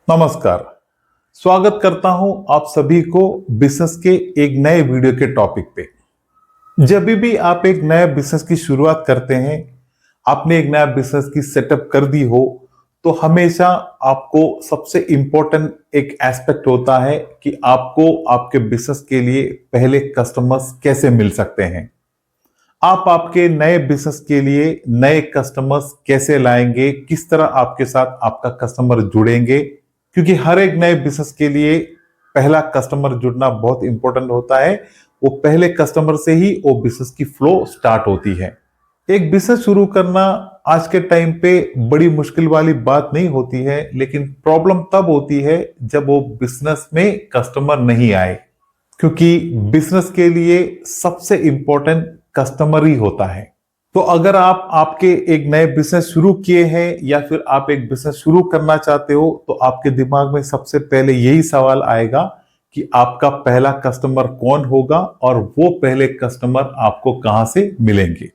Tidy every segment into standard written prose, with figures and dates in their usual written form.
नमस्कार। स्वागत करता हूं आप सभी को बिजनेस के एक नए वीडियो के टॉपिक पे। जब भी आप एक नया बिजनेस की शुरुआत करते हैं, आपने एक नया बिजनेस की सेटअप कर दी हो, तो हमेशा आपको सबसे इंपॉर्टेंट एक एस्पेक्ट होता है कि आपको आपके बिजनेस के लिए पहले कस्टमर्स कैसे मिल सकते हैं। आप आपके नए बिजनेस के लिए नए कस्टमर्स कैसे लाएंगे, किस तरह आपके साथ आपका कस्टमर जुड़ेंगे, क्योंकि हर एक नए बिजनेस के लिए पहला कस्टमर जुड़ना बहुत इंपॉर्टेंट होता है। वो पहले कस्टमर से ही वो बिजनेस की फ्लो स्टार्ट होती है। एक बिजनेस शुरू करना आज के टाइम पे बड़ी मुश्किल वाली बात नहीं होती है, लेकिन प्रॉब्लम तब होती है जब वो बिजनेस में कस्टमर नहीं आए, क्योंकि बिजनेस के लिए सबसे इंपॉर्टेंट कस्टमर ही होता है। तो अगर आप आपके एक नए बिजनेस शुरू किए हैं या फिर आप एक बिजनेस शुरू करना चाहते हो, तो आपके दिमाग में सबसे पहले यही सवाल आएगा कि आपका पहला कस्टमर कौन होगा और वो पहले कस्टमर आपको कहां से मिलेंगे।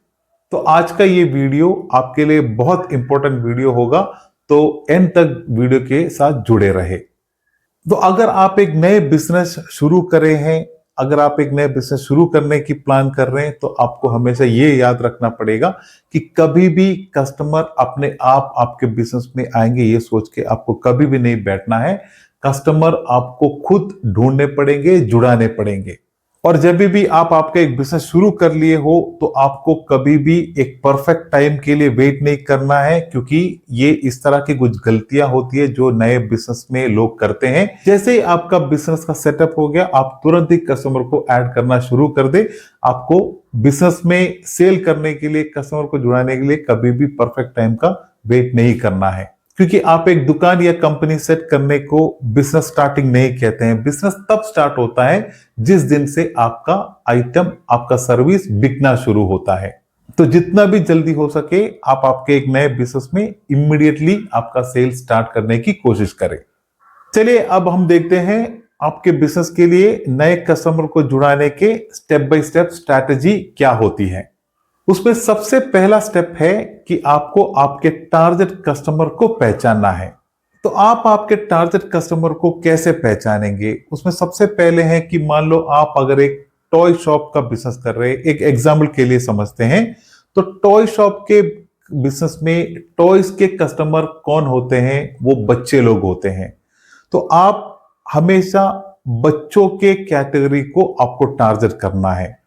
तो आज का ये वीडियो आपके लिए बहुत इंपॉर्टेंट वीडियो होगा, तो एंड तक वीडियो के साथ जुड़े रहे। तो अगर आप एक नए बिजनेस शुरू करे हैं, अगर आप एक नए बिजनेस शुरू करने की प्लान कर रहे हैं, तो आपको हमेशा ये याद रखना पड़ेगा कि कभी भी कस्टमर अपने आप आपके बिजनेस में आएंगे ये सोच के आपको कभी भी नहीं बैठना है। कस्टमर आपको खुद ढूंढने पड़ेंगे, जुड़ाने पड़ेंगे। और जब भी आप आपका एक बिजनेस शुरू कर लिए हो, तो आपको कभी भी एक परफेक्ट टाइम के लिए वेट नहीं करना है, क्योंकि ये इस तरह की कुछ गलतियां होती है जो नए बिजनेस में लोग करते हैं। जैसे ही आपका बिजनेस का सेटअप हो गया, आप तुरंत ही कस्टमर को ऐड करना शुरू कर दे। आपको बिजनेस में सेल करने के लिए, कस्टमर को जुड़ाने के लिए कभी भी परफेक्ट टाइम का वेट नहीं करना है, क्योंकि आप एक दुकान या कंपनी सेट करने को बिजनेस स्टार्टिंग नहीं कहते हैं। बिजनेस तब स्टार्ट होता है जिस दिन से आपका आइटम, आपका सर्विस बिकना शुरू होता है। तो जितना भी जल्दी हो सके आप आपके एक नए बिजनेस में इमीडिएटली आपका सेल स्टार्ट करने की कोशिश करें। चलिए अब हम देखते हैं आपके बिजनेस के लिए नए कस्टमर को जुड़ाने के स्टेप बाय स्टेप स्ट्रैटेजी क्या होती है। उसमें सबसे पहला स्टेप है कि आपको आपके टारगेट कस्टमर को पहचानना है। तो आप आपके टारगेट कस्टमर को कैसे पहचानेंगे? उसमें सबसे पहले है कि मान लो आप अगर एक टॉय शॉप का बिजनेस कर रहे हैं, एक एग्जाम्पल के लिए समझते हैं, तो टॉय शॉप के बिजनेस में टॉयज के कस्टमर कौन होते हैं? वो बच्चे लोग होते हैं। तो आप हमेशा बच्चों के कैटेगरी को आपको टारगेट करना है।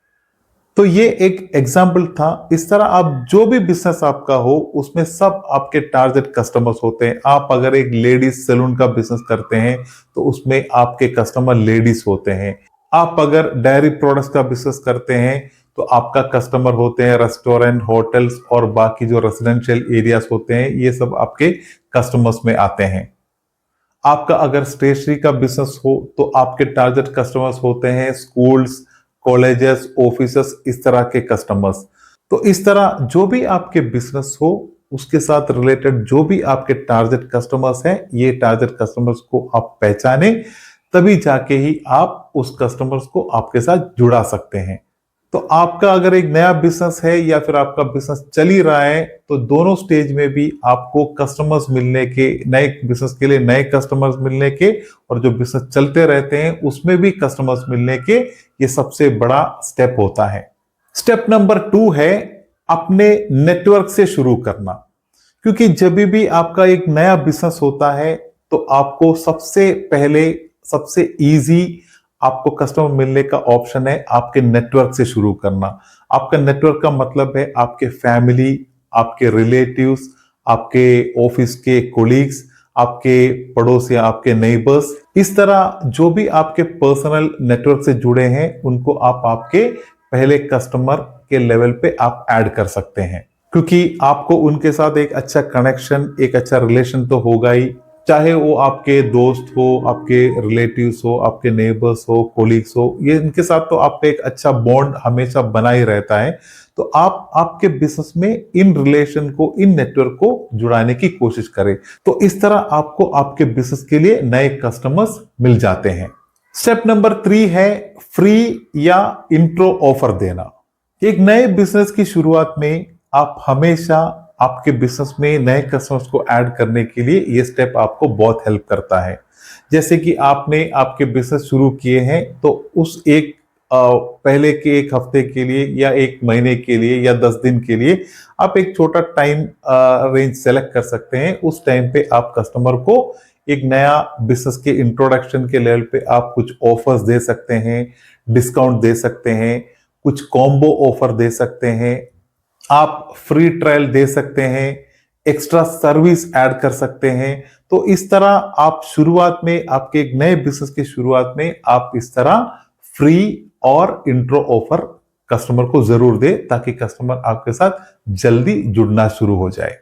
तो ये एक एग्जाम्पल था। इस तरह आप जो भी बिजनेस आपका हो, उसमें सब आपके टारगेट कस्टमर्स होते हैं। आप अगर एक लेडीज सैलून का बिजनेस करते हैं, तो उसमें आपके कस्टमर लेडीज होते हैं। आप अगर डेयरी प्रोडक्ट्स का बिजनेस करते हैं, तो आपका कस्टमर होते हैं रेस्टोरेंट, होटल्स और बाकी जो रेजिडेंशियल एरियाज होते हैं, ये सब आपके कस्टमर्स में आते हैं। आपका अगर स्टेशनरी का बिजनेस हो, तो आपके टारगेट कस्टमर्स होते हैं स्कूल्स, कॉलेजेस, ऑफिसेस, इस तरह के कस्टमर्स। तो इस तरह जो भी आपके बिजनेस हो, उसके साथ रिलेटेड जो भी आपके टारगेट कस्टमर्स हैं, ये टारगेट कस्टमर्स को आप पहचाने, तभी जाके ही आप उस कस्टमर्स को आपके साथ जुड़ा सकते हैं। तो आपका अगर एक नया बिजनेस है या फिर आपका बिजनेस चल ही रहा है, तो दोनों स्टेज में भी आपको कस्टमर्स मिलने के, नए बिजनेस के लिए नए कस्टमर्स मिलने के, और जो बिजनेस चलते रहते हैं उसमें भी कस्टमर्स मिलने के, ये सबसे बड़ा स्टेप होता है। स्टेप नंबर 2 है अपने नेटवर्क से शुरू करना। क्योंकि जब भी आपका एक नया बिजनेस होता है, तो आपको सबसे पहले, सबसे इजी आपको कस्टमर मिलने का ऑप्शन है आपके नेटवर्क से शुरू करना। आपका नेटवर्क का मतलब है आपके फैमिली, आपके रिलेटिव्स, आपके ऑफिस के कोलीग्स, आपके पड़ोस या आपके नेबर्स। इस तरह जो भी आपके पर्सनल नेटवर्क से जुड़े हैं, उनको आप आपके पहले कस्टमर के लेवल पे आप ऐड कर सकते हैं, क्योंकि आपको उनके साथ एक अच्छा कनेक्शन, एक अच्छा रिलेशन तो होगा ही। चाहे वो आपके दोस्त हो, आपके रिलेटिव्स हो, आपके नेबर्स हो, कोलीग्स हो, ये इनके साथ तो आपका एक अच्छा बॉन्ड हमेशा बना ही रहता है। तो आप आपके बिजनेस में इन रिलेशन को, इन नेटवर्क को जुड़ाने की कोशिश करें। तो इस तरह आपको आपके बिजनेस के लिए नए कस्टमर्स मिल जाते हैं। स्टेप नंबर 3 है फ्री या इंट्रो ऑफर देना। एक नए बिजनेस की शुरुआत में आप हमेशा आपके बिजनेस में नए कस्टमर्स को ऐड करने के लिए ये स्टेप आपको बहुत हेल्प करता है। जैसे कि आपने आपके बिजनेस शुरू किए हैं तो उस पहले के एक हफ्ते के लिए या एक महीने के लिए या 10 दिन के लिए आप एक छोटा टाइम रेंज सेलेक्ट कर सकते हैं। उस टाइम पे आप कस्टमर को एक नया बिजनेस के इंट्रोडक्शन के लेवल पे आप कुछ ऑफर्स दे सकते हैं, डिस्काउंट दे सकते हैं, कुछ कॉम्बो ऑफर दे सकते हैं, आप फ्री ट्रायल दे सकते हैं, एक्स्ट्रा सर्विस ऐड कर सकते हैं। तो इस तरह आप शुरुआत में आपके एक नए बिजनेस की शुरुआत में आप इस तरह फ्री और इंट्रो ऑफर कस्टमर को जरूर दे ताकि कस्टमर आपके साथ जल्दी जुड़ना शुरू हो जाए।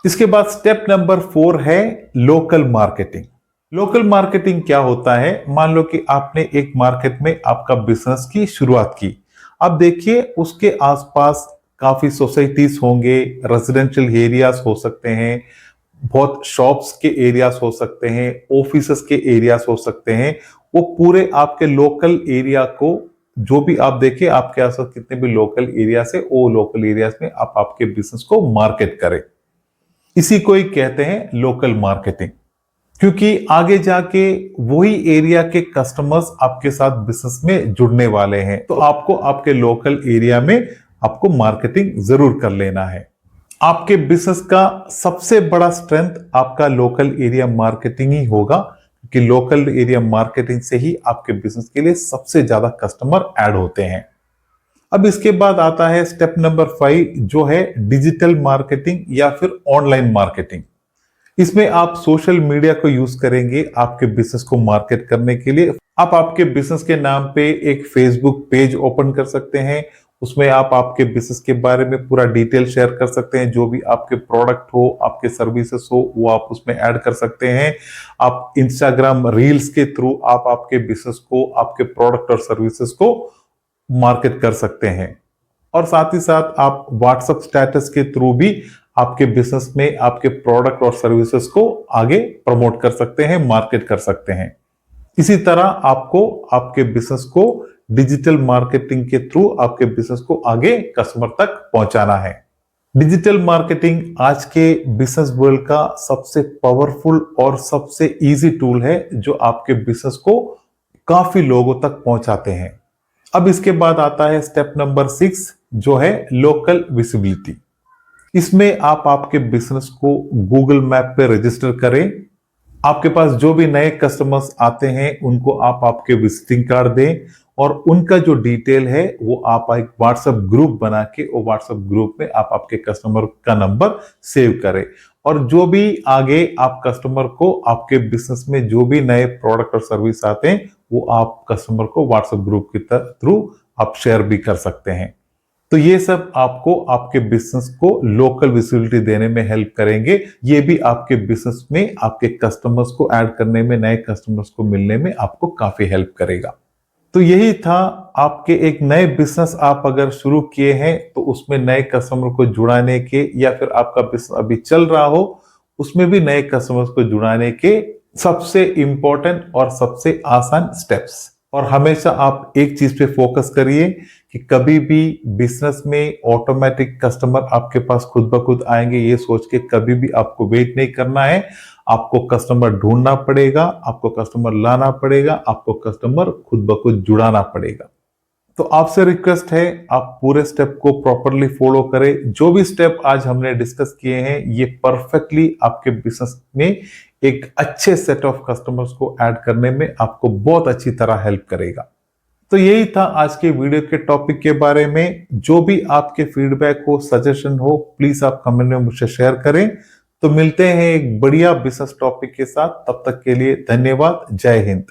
इसके बाद स्टेप नंबर 4 है लोकल मार्केटिंग। लोकल मार्केटिंग क्या होता है? मान लो कि आपने एक मार्केट में आपका बिजनेस की शुरुआत की। अब देखिए उसके आसपास काफी सोसाइटीज होंगे, रेजिडेंशियल एरियाज हो सकते हैं, बहुत शॉप्स के एरियाज हो सकते हैं, ऑफिसेस के एरियाज हो सकते हैं। वो पूरे आपके लोकल एरिया को जो भी आप देखें आपके आसपास कितने भी लोकल एरियाज है वो लोकल एरियाज में आप आपके बिजनेस को मार्केट करें। इसी को ही कहते हैं लोकल मार्केटिंग, क्योंकि आगे जाके वही एरिया के कस्टमर्स आपके साथ बिजनेस में जुड़ने वाले हैं। तो आपको आपके लोकल एरिया में आपको मार्केटिंग जरूर कर लेना है। आपके बिजनेस का सबसे बड़ा स्ट्रेंथ आपका लोकल एरिया मार्केटिंग ही होगा, क्योंकि लोकल एरिया मार्केटिंग से ही आपके बिजनेस के लिए सबसे ज्यादा कस्टमर ऐड होते हैं। अब इसके बाद आता है स्टेप नंबर 5 जो है डिजिटल मार्केटिंग या फिर ऑनलाइन मार्केटिंग। इसमें आप सोशल मीडिया को यूज करेंगे आपके बिजनेस को मार्केट करने के लिए। आप आपके बिजनेस के नाम पे एक फेसबुक पेज ओपन कर सकते हैं। उसमें आप आपके बिजनेस के बारे में पूरा डिटेल शेयर कर सकते हैं। जो भी आपके प्रोडक्ट हो, आपके सर्विसेज हो, वो आप उसमें ऐड कर सकते हैं। आप इंस्टाग्राम रील्स के थ्रू आप आपके बिजनेस को, आपके प्रोडक्ट और सर्विसेज को मार्केट कर सकते हैं। और साथ ही साथ आप व्हाट्सएप स्टेटस के थ्रू भी आपके बिजनेस में आपके प्रोडक्ट और सर्विसेज को आगे प्रमोट कर सकते हैं, मार्केट कर सकते हैं। इसी तरह आपको आपके बिजनेस को डिजिटल मार्केटिंग के थ्रू आपके बिजनेस को आगे कस्टमर तक पहुंचाना है। डिजिटल मार्केटिंग आज के बिजनेस वर्ल्ड का सबसे पावरफुल और सबसे इजी टूल है जो आपके बिजनेस को काफी लोगों तक पहुंचाते हैं। अब इसके बाद आता है स्टेप नंबर 6 जो है लोकल विजिबिलिटी। इसमें आप आपके बिजनेस को गूगल मैप पे रजिस्टर करें। आपके पास जो भी नए कस्टमर्स आते हैं उनको आप आपके विजिटिंग कार्ड दें और उनका जो डिटेल है वो आप एक व्हाट्सएप ग्रुप बना के वो व्हाट्सएप ग्रुप में आप आपके कस्टमर का नंबर सेव करें। और जो भी आगे आप कस्टमर को आपके बिजनेस में जो भी नए प्रोडक्ट और सर्विस आते हैं वो आप कस्टमर को व्हाट्सएप ग्रुप के थ्रू आप शेयर भी कर सकते हैं। तो ये सब आपको आपके बिजनेस को लोकल विजिबिलिटी देने में हेल्प करेंगे। ये भी आपके बिजनेस में आपके कस्टमर्स को ऐड करने में, नए कस्टमर्स को मिलने में आपको काफी हेल्प करेगा। तो यही था आपके एक नए बिजनेस आप अगर शुरू किए हैं तो उसमें नए कस्टमर को जुड़ाने के, या फिर आपका बिजनेस अभी चल रहा हो उसमें भी नए कस्टमर्स को जुड़ाने के सबसे इंपॉर्टेंट और सबसे आसान स्टेप्स। और हमेशा आप एक चीज पे फोकस करिए कि कभी भी बिजनेस में ऑटोमेटिक कस्टमर आपके पास खुद ब खुद आएंगे ये सोच के कभी भी आपको वेट नहीं करना है। आपको कस्टमर ढूंढना पड़ेगा, आपको कस्टमर लाना पड़ेगा, आपको कस्टमर खुद ब खुद जुड़ाना पड़ेगा। तो आपसे रिक्वेस्ट है आप पूरे स्टेप को प्रॉपरली फॉलो करें। जो भी स्टेप आज हमने डिस्कस किए हैं ये परफेक्टली आपके बिजनेस में एक अच्छे सेट ऑफ कस्टमर्स को ऐड करने में आपको बहुत अच्छी तरह हेल्प करेगा। तो यही था आज के वीडियो के टॉपिक के बारे में। जो भी आपके फीडबैक हो, सजेशन हो, प्लीज आप कमेंट में मुझसे शेयर करें। तो मिलते हैं एक बढ़िया बिजनेस टॉपिक के साथ, तब तक के लिए धन्यवाद। जय हिंद।